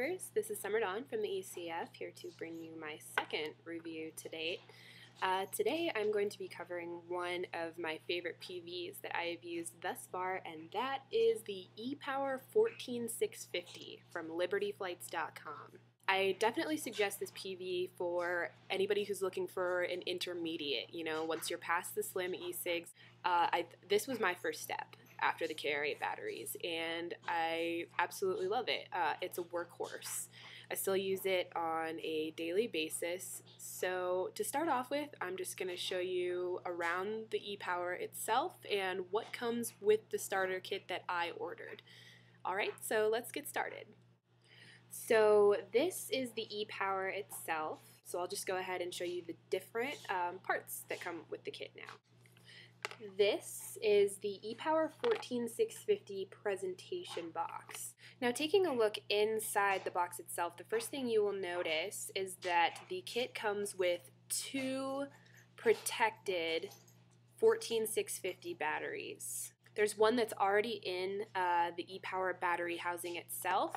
viewers, this is Summer Dawn from the ECF, here to bring you my second review to date. Today I'm going to be covering one of my favorite PVs that I have used thus far, and that is the EPower 14650 from libertyflights.com. I definitely suggest this PV for anybody who's looking for an intermediate, once you're past the slim e-cigs. This was my first step after the KR8 batteries, and I absolutely love it. It's a workhorse. I still use it on a daily basis. So to start off with, I'm just going to show you around the EPower itself and what comes with the starter kit that I ordered. Alright, so let's get started. So this is the EPower itself. So I'll just go ahead and show you the different parts that come with the kit now. This is the EPower 14650 presentation box. Now, taking a look inside the box itself, the first thing you will notice is that the kit comes with two protected 14650 batteries. There's one that's already in the EPower battery housing itself,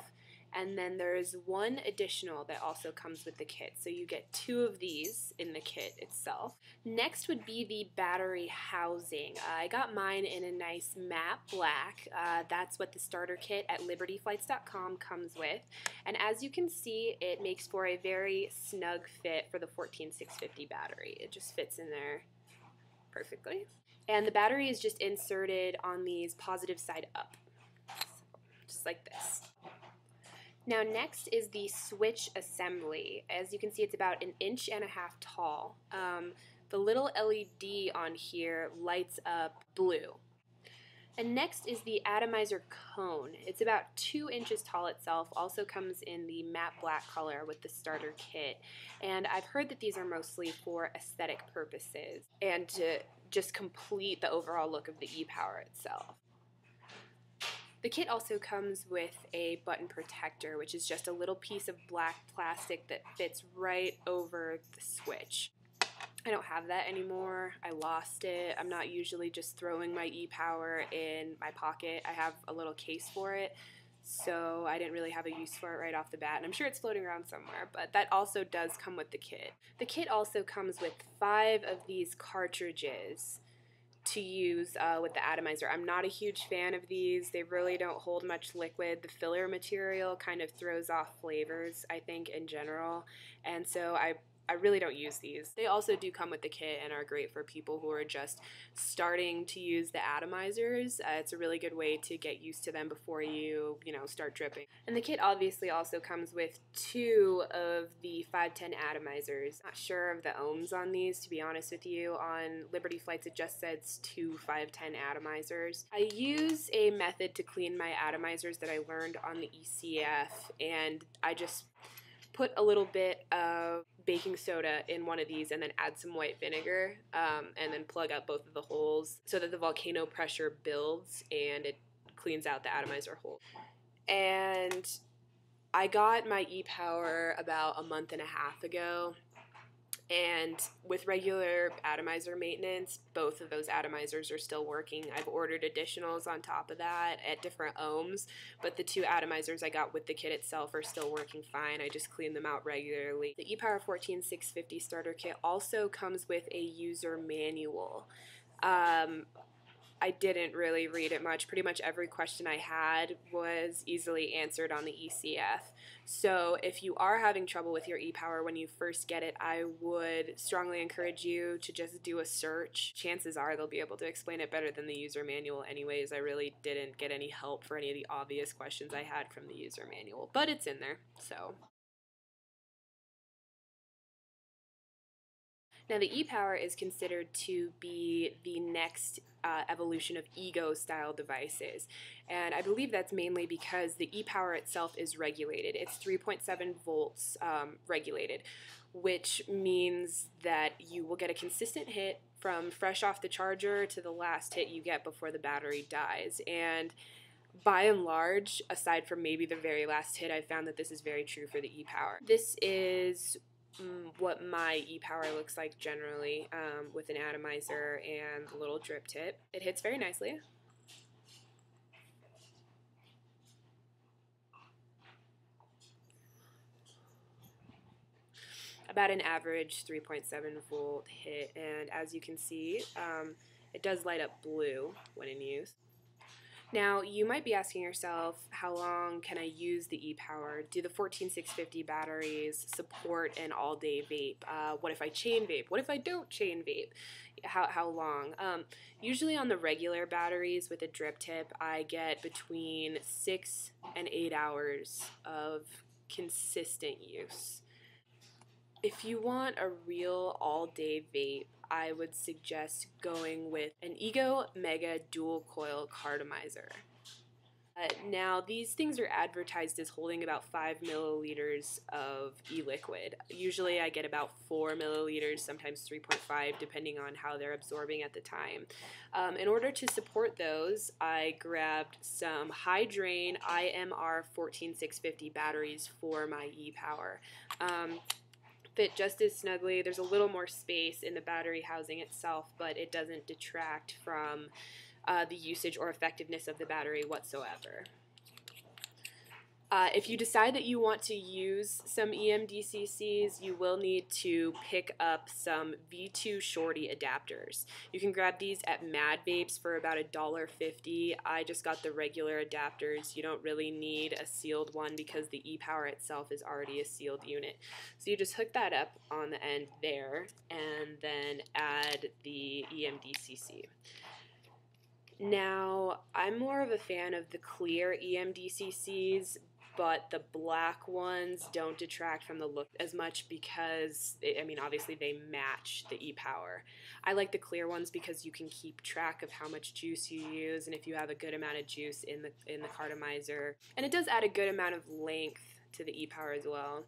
and then there's one additional that also comes with the kit. So you get two of these in the kit itself. Next would be the battery housing. I got mine in a nice matte black. That's what the starter kit at libertyflights.com comes with. And as you can see, it makes for a very snug fit for the 14650 battery. It just fits in there perfectly. And the battery is just inserted on these positive side up, so, just like this. Now next is the switch assembly. As you can see, it's about 1.5 inches tall. The little LED on here lights up blue. And next is the atomizer cone. It's about 2 inches tall itself, also comes in the matte black color with the starter kit. And I've heard that these are mostly for aesthetic purposes and to just complete the overall look of the EPower itself. The kit also comes with a button protector, which is just a little piece of black plastic that fits right over the switch. I don't have that anymore. I lost it. I'm not usually just throwing my EPower in my pocket. I have a little case for it, so I didn't really have a use for it right off the bat, and I'm sure it's floating around somewhere, but that also does come with the kit. The kit also comes with 5 of these cartridges to use with the atomizer. I'm not a huge fan of these. They really don't hold much liquid. The filler material kind of throws off flavors, I think, in general, and so I really don't use these. They also do come with the kit and are great for people who are just starting to use the atomizers. It's a really good way to get used to them before you start dripping. And the kit obviously also comes with 2 of the 510 atomizers. Not sure of the ohms on these, to be honest with you. On Liberty Flights it just says 2 510 atomizers. I use a method to clean my atomizers that I learned on the ECF, and I just put a little bit of baking soda in one of these and then add some white vinegar and then plug out both of the holes so that the volcano pressure builds and it cleans out the atomizer hole. And I got my EPower about a month and a half ago, and with regular atomizer maintenance, both of those atomizers are still working. I've ordered additionals on top of that at different ohms, but the 2 atomizers I got with the kit itself are still working fine. I just clean them out regularly. The EPower 14650 starter kit also comes with a user manual. I didn't really read it much. Pretty much every question I had was easily answered on the ECF. So if you are having trouble with your EPower when you first get it, I would strongly encourage you to just do a search. Chances are they'll be able to explain it better than the user manual anyways. I really didn't get any help for any of the obvious questions I had from the user manual, but it's in there, so. Now, the EPower is considered to be the next evolution of Ego-style devices, and I believe that's mainly because the EPower itself is regulated. It's 3.7 volts regulated, which means that you will get a consistent hit from fresh off the charger to the last hit you get before the battery dies. And by and large, aside from maybe the very last hit, I've found that this is very true for the EPower. This is what my EPower looks like generally, with an atomizer and a little drip tip. It hits very nicely. about an average 3.7 volt hit, and as you can see, it does light up blue when in use. Now, you might be asking yourself, how long can I use the EPower? Do the 14650 batteries support an all-day vape? What if I chain vape? What if I don't chain vape? How long? Usually on the regular batteries with a drip tip, I get between 6 and 8 hours of consistent use. If you want a real all-day vape, I would suggest going with an Ego Mega Dual Coil Cartomizer. Now, these things are advertised as holding about 5 milliliters of e-liquid. Usually I get about 4 milliliters, sometimes 3.5, depending on how they're absorbing at the time. In order to support those, I grabbed some high drain IMR 14650 batteries for my EPower. Fit just as snugly. There's a little more space in the battery housing itself, but it doesn't detract from the usage or effectiveness of the battery whatsoever. If you decide that you want to use some EMDCCs, you will need to pick up some V2 shorty adapters. You can grab these at Mad Vapes for about $1.50. I just got the regular adapters. You don't really need a sealed one because the EPower itself is already a sealed unit. So you just hook that up on the end there and then add the EMDCC. Now, I'm more of a fan of the clear EMDCCs, but the black ones don't detract from the look as much because, I mean, obviously they match the EPower. I like the clear ones because you can keep track of how much juice you use and if you have a good amount of juice in the cartomizer. And it does add a good amount of length to the EPower as well.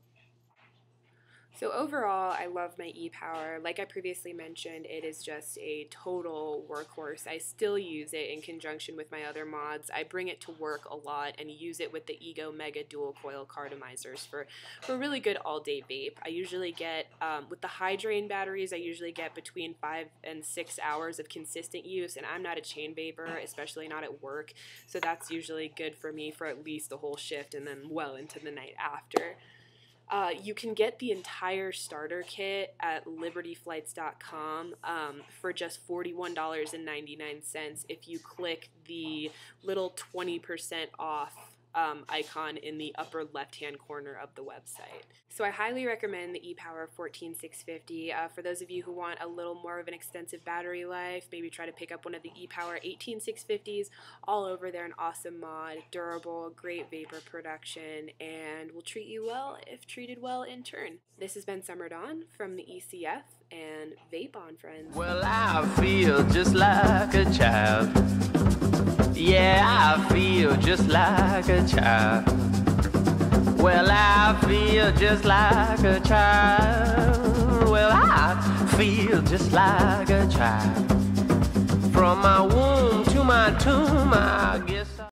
So overall, I love my EPower. Like I previously mentioned, it is just a total workhorse. I still use it in conjunction with my other mods. I bring it to work a lot and use it with the Ego Mega Dual Coil Cartomizers for really good all-day vape. I usually get, with the high drain batteries, I usually get between 5 and 6 hours of consistent use, and I'm not a chain vapor, especially not at work, so that's usually good for me for at least a whole shift and then well into the night after. You can get the entire starter kit at libertyflights.com for just $41.99 if you click the little 20% off icon in the upper left-hand corner of the website. So I highly recommend the EPower 14650. For those of you who want a little more of an extensive battery life, maybe try to pick up one of the EPower 18650s. All over, they're an awesome mod, durable, great vapor production, and will treat you well if treated well in turn. This has been Summer Dawn from the ECF, and vape on, friends. Well, I feel just like a child. Yeah, I feel just like a child. Well, I feel just like a child. Well, I feel just like a child. From my womb to my tomb, I guess.